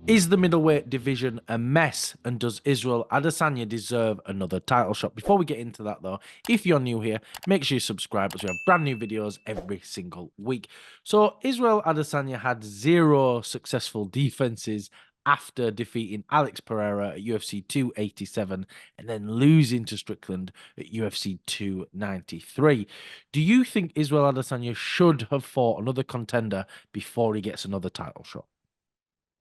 Is the middleweight division a mess? And does Israel Adesanya deserve another title shot? Before we get into that, though, if you're new here, make sure you subscribe as we have brand new videos every single week. So, Israel Adesanya had zero successful defenses after defeating Alex Pereira at UFC 287 and then losing to Strickland at UFC 293. Do you think Israel Adesanya should have fought another contender before he gets another title shot?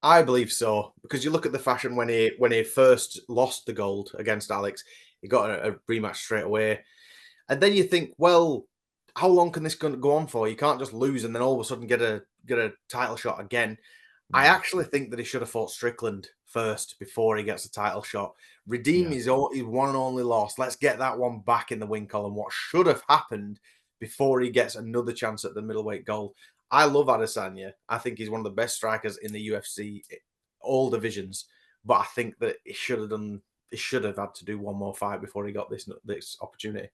I believe so because you look at the fashion when he first lost the gold against Alex, he got a rematch straight away, and then you think, well, how long can this go on for? You can't just lose and then all of a sudden get a title shot again. I Mm, actually think that he should have fought Strickland first before he gets a title shot. Redeem yeah. his one and only loss. Let's get that one back in the win column. What should have happened before he gets another chance at the middleweight gold. I love Adesanya. I think he's one of the best strikers in the UFC, all divisions. But I think that he should have done. He should have had to do one more fight before he got this opportunity.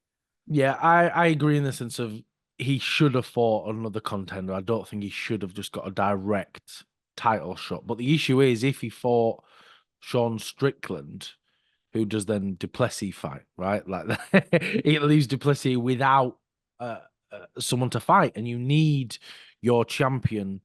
Yeah, I agree in the sense of he should have fought another contender. I don't think he should have just got a direct title shot. But the issue is if he fought Sean Strickland, who does then Duplessis fight, right? Like it leaves Duplessis without someone to fight, and your champion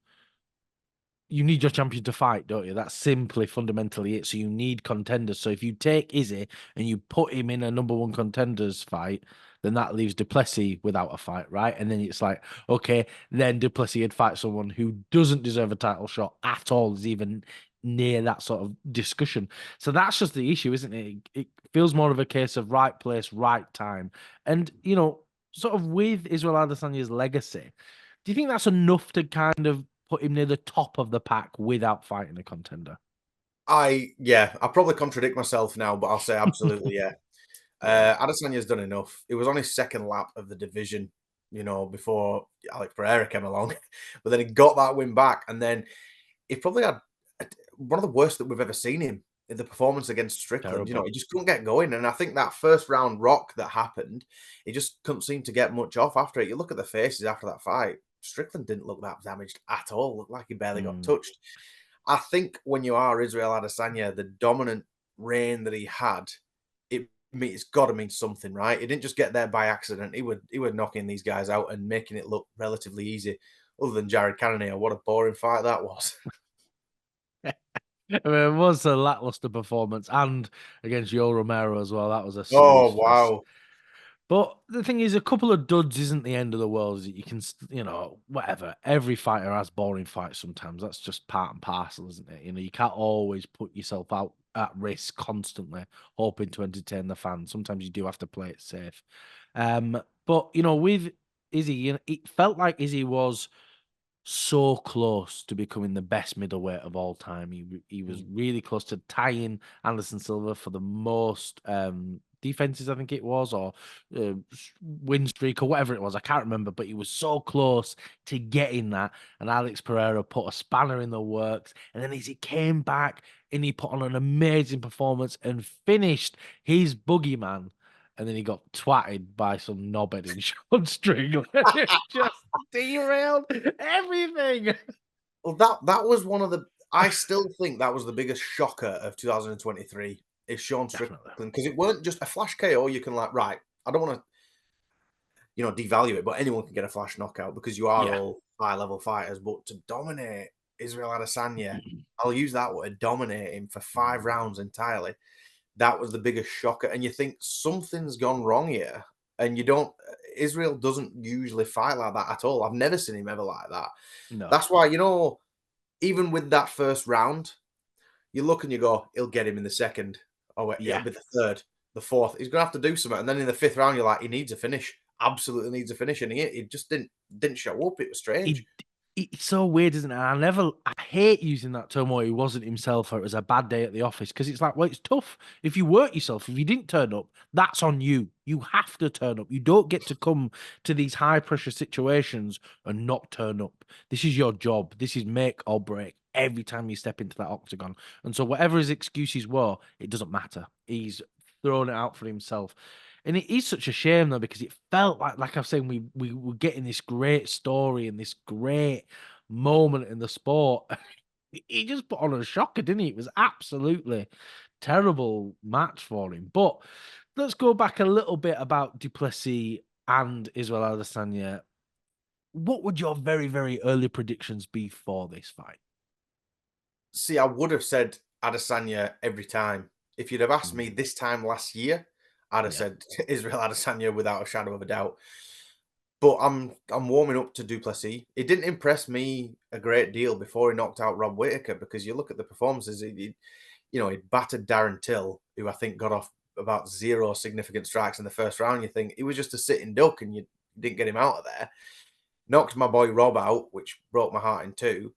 you need your champion to fight, don't you? That's simply fundamentally it. So you need contenders. So if you take Izzy and you put him in a number one contenders fight, then that leaves Duplessis without a fight, right? And then it's like, okay, then Duplessis would fight someone who doesn't deserve a title shot at all, is even near that sort of discussion. So that's just the issue, isn't it? It feels more of a case of right place, right time. And, sort of with Israel Adesanya's legacy, do you think that's enough to kind of put him near the top of the pack without fighting a contender? I probably contradict myself now, but I'll say absolutely yeah. Yeah, Adesanya's done enough. It was on his second lap of the division, before Alex Pereira came along. But then he got that win back, and then he probably had one of the worst that we've ever seen him in the performance against Strickland. terrible. He just couldn't get going. And I think that first round rock that happened, he just couldn't seem to get much off after it. You look at the faces after that fight, Strickland didn't look that damaged at all. Looked like he barely got Mm, touched. I think when you are Israel Adesanya, the dominant reign that he had, it's got to mean something, right? He didn't just get there by accident. He would knocking these guys out and making it look relatively easy. Other than Jared Cannonier, what a boring fight that was. I mean, it was a lackluster performance, and against Yo Romero as well. That was a Oh, snooze. wow. But the thing is, a couple of duds isn't the end of the world. You can, whatever. Every fighter has boring fights sometimes. That's just part and parcel, isn't it? You can't always put yourself out at risk constantly, hoping to entertain the fans. Sometimes you do have to play it safe. But with Izzy, it felt like Izzy was so close to becoming the best middleweight of all time. He was Mm. really close to tying Anderson Silva for the most defenses, I think it was, or win streak or whatever it was. I can't remember, but he was so close to getting that. And Alex Pereira put a spanner in the works. And then as he came back and he put on an amazing performance and finished his boogeyman, and then he got twatted by some knobhead in short string. It just derailed everything. Well, that was one of the. I still think that was the biggest shocker of 2023 is Sean Strickland Definitely. because it weren't just a flash KO. You can right. I don't want to devalue it, but anyone can get a flash knockout because you are Yeah. all high level fighters. But to dominate Israel Adesanya, I'll use that word, dominate him for 5 rounds entirely. That was the biggest shocker, and you think something's gone wrong here, and you don't. Israel doesn't usually fight like that at all. I've never seen him ever like that. No. That's why even with that first round, you look and you go, he'll get him in the second. Oh, it'll Yeah. be the third, the fourth. He's gonna have to do something. And then in the fifth round, you're like, he needs a finish. Absolutely needs a finish. And he just didn't show up. It was It strange. it's so weird, isn't it? I hate using that term where he wasn't himself or it was a bad day at the office because it's like, well, it's tough. If you work yourself, if you didn't turn up, that's on you. You have to turn up. You don't get to come to these high pressure situations and not turn up. This is your job. This is make or break every time you step into that octagon. And so whatever his excuses were, it doesn't matter. He's thrown it out for himself. And it is such a shame though, because it felt like I was saying, we were getting this great story and this great moment in the sport. he just put on a shocker, didn't he? It was absolutely terrible match for him. But let's go back a little bit about Duplessis and Israel Adesanya. What would your very, very early predictions be for this fight? See, I would have said Adesanya every time. If you'd have asked me Mm, this time last year, I'd have yeah. said Israel Adesanya without a shadow of a doubt. But I'm warming up to Duplessis. It didn't impress me a great deal before he knocked out Rob Whittaker, because you look at the performances. He battered Darren Till, who I think got off about 0 significant strikes in the first round. You think he was just a sitting duck, and you didn't get him out of there. Knocked my boy Rob out, which broke my heart in two.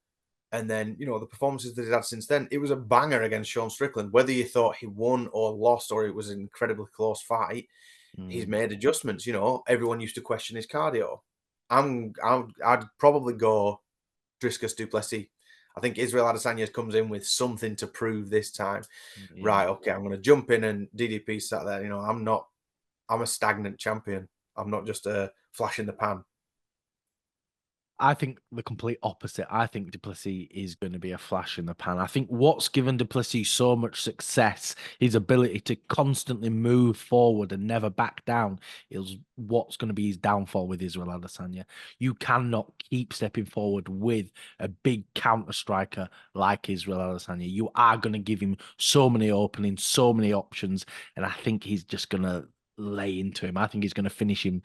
And then, the performances that he's had since then, it was a banger against Sean Strickland. Whether you thought he won or lost, or it was an incredibly close fight, he's Mm, made adjustments. Everyone used to question his cardio. I'd probably go Driscus Duplessis. I think Israel Adesanya comes in with something to prove this time. yeah. Right, okay, I'm going to jump in, and DDP sat there. I'm a stagnant champion. I'm not just a flash in the pan. I think the complete opposite. I think Duplessis is going to be a flash in the pan. I think what's given Duplessis so much success, his ability to constantly move forward and never back down, is what's going to be his downfall with Israel Adesanya. You cannot keep stepping forward with a big counter striker like Israel Adesanya. You are going to give him so many openings, so many options, and I think he's just going to lay into him. I think he's going to finish him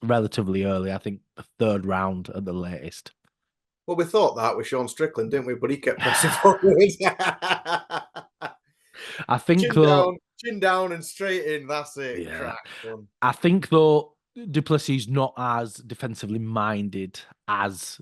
relatively early. I think the third round at the latest. Well, we thought that with Sean Strickland, didn't we? But he kept pressing forward. I think though, Chin down, and straight in. That's it. yeah, Crack done. I think though Duplessis not as defensively minded as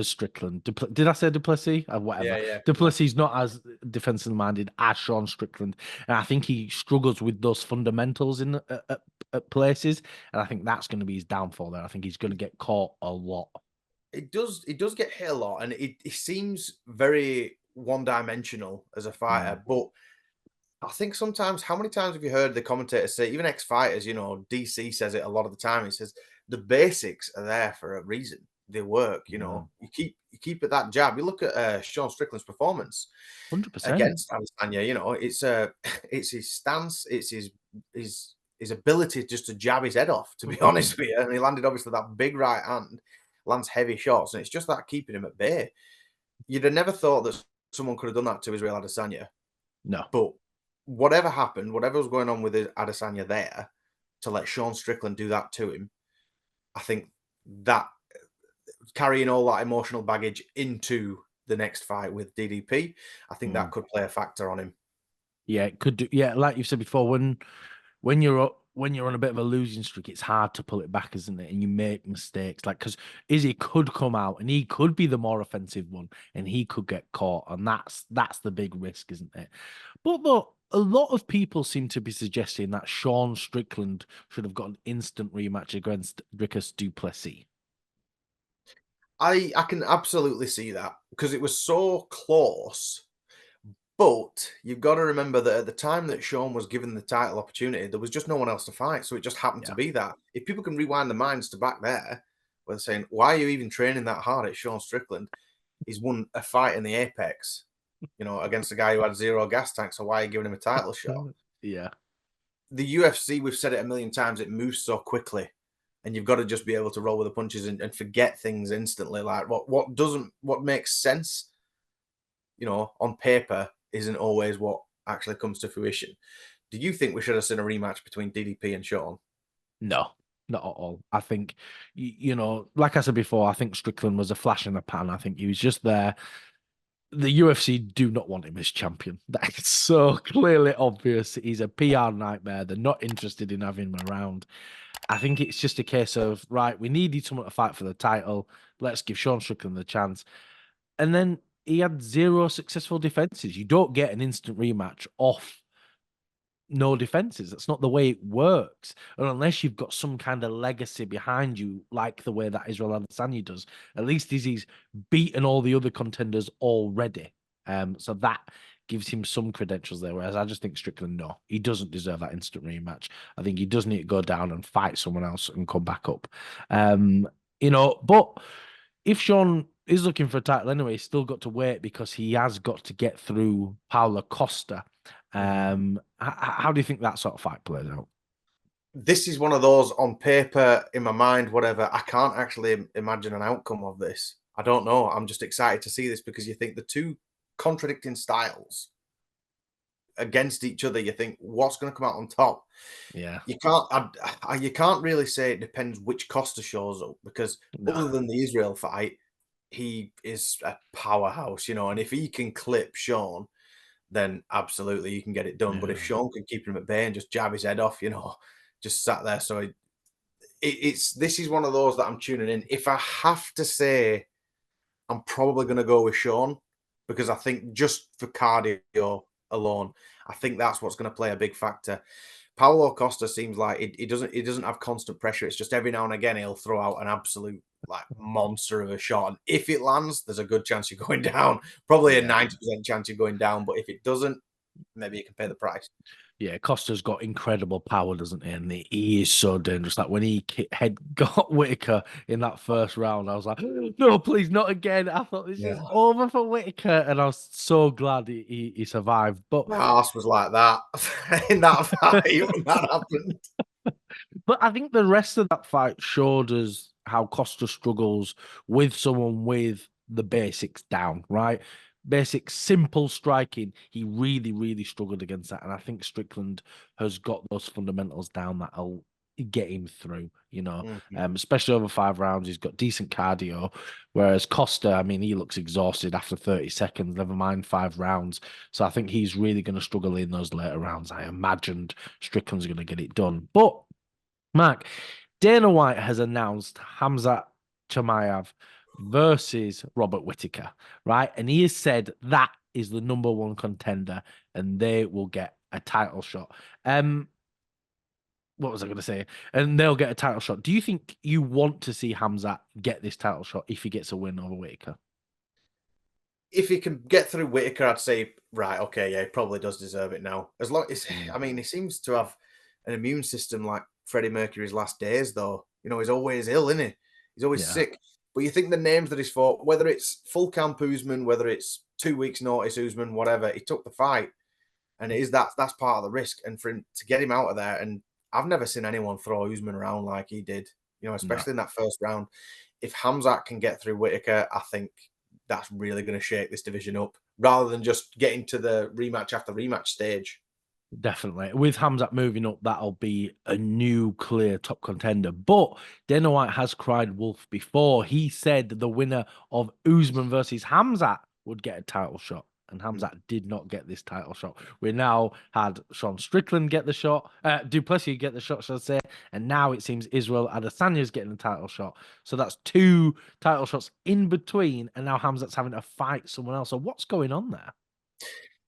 Strickland. Did I say Duplessis? Yeah, Whatever. yeah, yeah. Duplessis not as defensively minded as Sean Strickland, and I think he struggles with those fundamentals at places, and I think that's going to be his downfall. There, I think he's going to get caught a lot. It does. It does get hit a lot, and it seems very one-dimensional as a Mm, fighter. But I think sometimes, how many times have you heard the commentators say, even ex-fighters, DC says it a lot of the time. He says the basics are there for a reason. They work. yeah, You keep at that jab. You look at Sean Strickland's performance 100%. against Adesanya. It's it's his stance, it's his ability just to jab his head off. To be honest with you, and he landed obviously that big right hand, lands heavy shots, and it's just that keeping him at bay. You'd have never thought that someone could have done that to Israel Adesanya, No. but whatever happened, whatever was going on with Adesanya there, to let Sean Strickland do that to him, I think that carrying all that emotional baggage into the next fight with DDP, I think that Mm. could play a factor on him. Yeah, it could do. Yeah, like you said before, when you're on a bit of a losing streak, it's hard to pull it back, isn't it? And you make mistakes, like because Izzy could come out and he could be the more offensive one, and he could get caught, and that's the big risk, isn't it? But look, a lot of people seem to be suggesting that Sean Strickland should have got an instant rematch against Dricus Duplessis. I can absolutely see that, because it was so close. But you've got to remember that at the time that Sean was given the title opportunity, there was just no one else to fight. So it just happened to Yeah. be that. If people can rewind their minds to back there, where they're saying, why are you even training that hard at Sean Strickland? He's won a fight in the Apex, against a guy who had 0 gas tanks. So why are you giving him a title shot? Yeah. The UFC, we've said it a million times, it moves so quickly. And you've got to just be able to roll with the punches, and forget things instantly. Like what makes sense, on paper, isn't always what actually comes to fruition. Do you think we should have seen a rematch between DDP and Sean? No, not at all. I think, like I said before, I think Strickland was a flash in the pan. I think he was just there. The UFC do not want him as champion. That is so clearly obvious. He's a PR nightmare. They're not interested in having him around. I think it's just a case of, right, we needed someone to fight for the title. Let's give Sean Strickland the chance. And then he had 0 successful defenses. You don't get an instant rematch off no defenses. That's not the way it works. And unless you've got some kind of legacy behind you, like the way that Israel Adesanya does, at least he's beaten all the other contenders already. So that gives him some credentials there. Whereas I just think Strickland, no, he doesn't deserve that instant rematch. I think he does need to go down and fight someone else and come back up. But if Sean is looking for a title anyway. He's still got to wait because he has got to get through Paulo Costa. How do you think that sort of fight plays out? This is one of those on paper, in my mind, whatever. I can't actually imagine an outcome of this. I don't know. I'm just excited to see this because you think the two contradicting styles against each other, you think what's going to come out on top? Yeah, You can't really say it depends which Costa shows up because no, other than the Israel fight, he is a powerhouse, and if he can clip Sean, then absolutely you can get it done. But if yeah. Sean can keep him at bay and just jab his head off, just sat there. So it's this is one of those that I'm tuning in. If I have to say, I'm probably going to go with Sean because I think just for cardio alone, I think that's what's going to play a big factor. Paulo Costa seems like he doesn't have constant pressure. It's just every now and again he'll throw out an absolute like monster of a shot. And if it lands, there's a good chance you're going down. Probably a Yeah. 90% chance you're going down. But if it doesn't, maybe you can pay the price. Yeah, Costa's got incredible power, doesn't he? And he is so dangerous. Like when he head got Whitaker in that first round, I was like, no, please, not again. I thought this is Yeah. over for Whitaker, and I was so glad he survived. But My ass was like that in that fight when that happened. I think the rest of that fight showed us how Costa struggles with someone with the basics down, right? Basic, simple striking. He really, really struggled against that. And I think Strickland has got those fundamentals down that'll get him through, Mhm. especially over 5 rounds. He's got decent cardio. Whereas Costa, I mean, he looks exhausted after 30 seconds, never mind 5 rounds. So I think he's really going to struggle in those later rounds. I imagined Strickland's going to get it done. But Mark, Dana White has announced Hamza Chimaev versus Robert Whitaker, right? And he has said that is the number one contender and they will get a title shot. What was I going to say? And they'll get a title shot. Do you think you want to see Hamza get this title shot if he gets a win over Whitaker? If he can get through Whitaker, I'd say, right, okay, yeah, he probably does deserve it now. As long as, Mm, I mean, he seems to have an immune system like Freddie Mercury's last days, though. He's always ill, isn't he? He's always yeah, sick. But you think the names that he's fought, whether it's full camp Usman, whether it's 2 weeks notice Usman, whatever, he took the fight. And it is that's part of the risk. And for him to get him out of there, and I've never seen anyone throw Usman around like he did, no. especially in that first round. If Hamzat can get through Whitaker, I think that's really going to shake this division up rather than just getting to the rematch after rematch stage. Definitely. With Hamzat moving up, that'll be a new clear top contender. But Dana White has cried wolf before. He said the winner of Usman versus Hamzat would get a title shot. And Mm. Hamzat did not get this title shot. We now had Sean Strickland get the shot, Duplessis get the shot, should I say. And now it seems Israel Adesanya is getting the title shot. So that's two title shots in between. And now Hamzat's having to fight someone else. So what's going on there?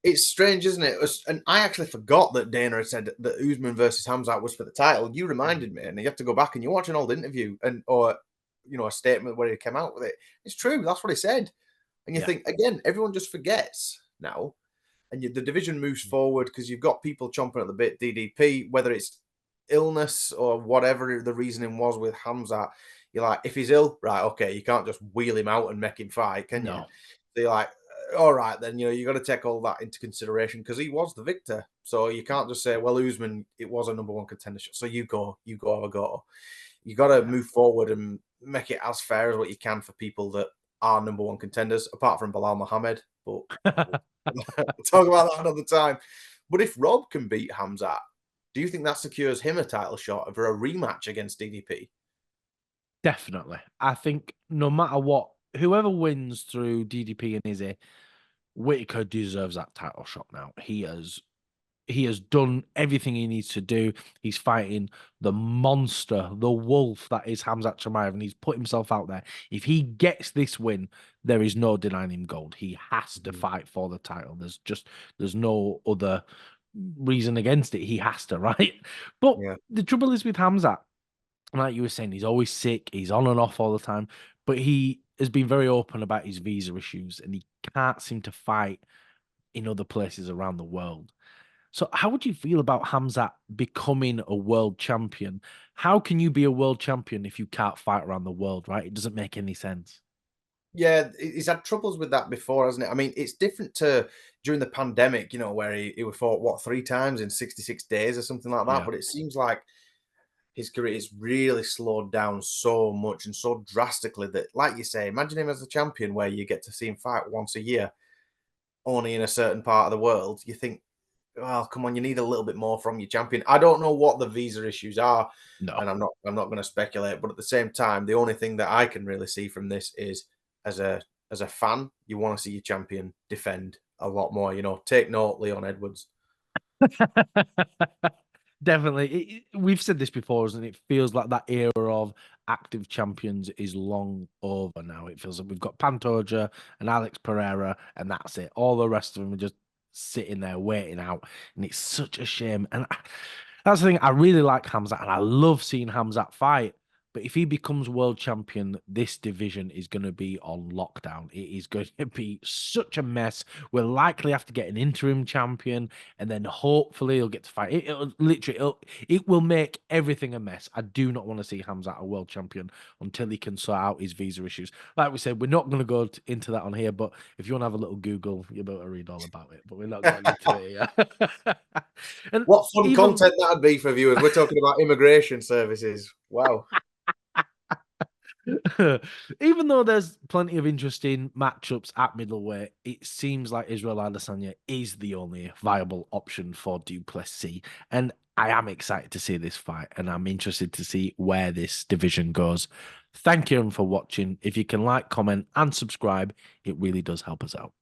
It's strange, isn't it? And I actually forgot that Dana had said that Usman versus Hamzat was for the title. You reminded me, and you have to go back and you watch an old interview or a statement where he came out with it. It's true. That's what he said. And you Yeah. think again, everyone just forgets now, and the division moves forward because you've got people chomping at the bit. DDP, whether it's illness or whatever the reasoning was with Hamzat, you're like, if he's ill, right, okay, you can't just wheel him out and make him fight, can you? No. So you're like, all right, then you got to take all that into consideration because he was the victor. So you can't just say, well, Usman, it was a number one contender. So you go, have a go. You got to Yeah. move forward and make it as fair as what you can for people that are number one contenders, apart from Bilal Muhammad. But we'll talk about that another time. But if Rob can beat Hamzat, do you think that secures him a title shot for a rematch against DDP? Definitely. I think no matter what, whoever wins through DDP and Izzy, Whitaker deserves that title shot now. He has done everything he needs to do. He's fighting the monster, the wolf that is Hamzat Chimaev, and he's put himself out there. If he gets this win, there is no denying him gold. He has to fight for the title. There's no other reason against it. He has to, right? But Yeah. the trouble is with Hamzat, like you were saying, he's always sick. He's on and off all the time, but he has been very open about his visa issues, and he can't seem to fight in other places around the world. So, how would you feel about Hamzat becoming a world champion? How can you be a world champion if you can't fight around the world, right? It doesn't make any sense. Yeah, he's had troubles with that before, hasn't it? I mean, it's different to during the pandemic, where he was fought, what, 3 times in 66 days or something like that. Yeah. But it seems like his career is really slowed down so much and so drastically that, like you say, imagine him as a champion where you get to see him fight once a year, only in a certain part of the world. You think, well, come on, you need a little bit more from your champion. I don't know what the visa issues are, No. and I'm not going to speculate. But at the same time, the only thing that I can really see from this is, as a fan, you want to see your champion defend a lot more. Take note, Leon Edwards. Definitely. We've said this before, isn't it? It feels like that era of active champions is long over now. It feels like we've got Pantoja and Alex Pereira, and that's it. All the rest of them are just sitting there waiting out. And it's such a shame. And that's the thing. I really like Hamzat, and I love seeing Hamzat fight. But if he becomes world champion, this division is going to be on lockdown. It is going to be such a mess. We'll likely have to get an interim champion, and then hopefully he'll get to fight. It will make everything a mess. I do not want to see Hamzat a world champion until he can sort out his visa issues. Like we said, we're not going to go into that on here, but if you want to have a little Google, you'll be able to read all about it. But we're not getting into it here. And What fun even content that'd be for viewers. We're talking about immigration services. Wow. even though there's plenty of interesting matchups at middleweight, it seems like Israel Adesanya is the only viable option for Duplessis. And I am excited to see this fight, and I'm interested to see where this division goes. Thank you for watching. If you can like, comment, and subscribe, it really does help us out.